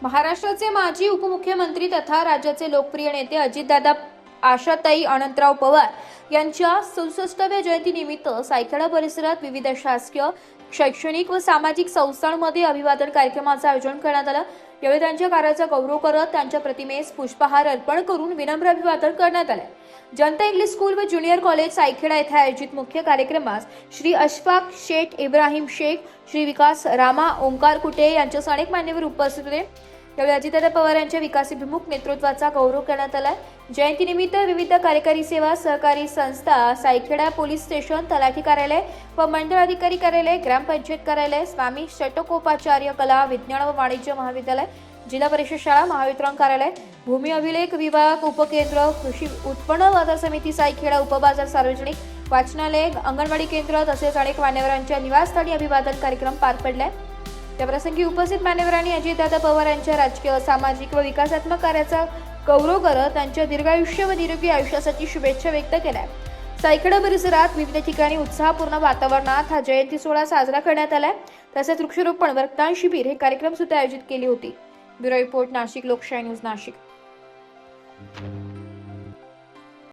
महाराष्ट्राचे माजी उपमुख्यमंत्री तथा राज्याचे लोकप्रिय नेते अजितदादा आशाताई अनंतराव पवार यांच्या 67व्या जयंतीनिमित्त सायखेडा परिसरात विविध शासकीय, शैक्षणिक व सामाजिक संस्थांमध्ये अभिवादन कार्यक्रमाचे आयोजन करण्यात आले। यावेळी त्यांच्या कार्याचा गौरव करत त्यांच्या प्रतिमेस पुष्पहार अर्पण करून विनम्र अभिवादन करण्यात आले। जनता इंग्लिश स्कूल व ज्युनियर कॉलेज सायखेडा येथे आयोजित मुख्य कार्यक्रमास श्री अशफाक शेख इब्राहिम शेख, श्री विकास रामा ओंकार कुटे यांच्यासह अनेक मान्यवर उपस्थित होते। यावेळी अजितदादा पवार यांच्या विकासाभिमुख नेतृत्वाचा गौरव करण्यात आला। जयंतीनिमित्त विविध कार्यकारी सेवा सहकारी संस्था, सायखेडा पोलीस स्टेशन, तलाठी कार्यालय व मंडळ अधिकारी कार्यालय, ग्रामपंचायत कार्यालय, स्वामी षटकोपाचार्य कला विज्ञान व वाणिज्य महाविद्यालय, जिल्हा परिषद शाळा, महावितरण कार्यालय, भूमी अभिलेख विभाग, उपकेंद्र, कृषी उत्पन्न बाजार समिती सायखेडा, उपबाजार, सार्वजनिक वाचनालय, अंगणवाडी केंद्र तसेच अनेक मान्यवरांच्या निवासस्थानी अभिवादन कार्यक्रम पार पडले। त्याप्रसंगी उपस्थित मान्यवरांनी अजितदादा पवार यांच्या राजकीय, सामाजिक व विकासात्मक कार्याचा गौरव करत त्यांच्या दीर्घायुष्य व निरोगी आयुष्यासाठी शुभेच्छा व्यक्त केल्या। सायखेडा परिसरात विविध ठिकाणी उत्साहपूर्ण वातावरणात हा जयंती सोहळा साजरा करण्यात आला। तसेच वृक्षारोपण, रक्तदान शिबिर हे कार्यक्रम सुद्धा आयोजित केली होती। ब्युरो रिपोर्ट, नाशिक लोकशाही न्यूज, नाशिक।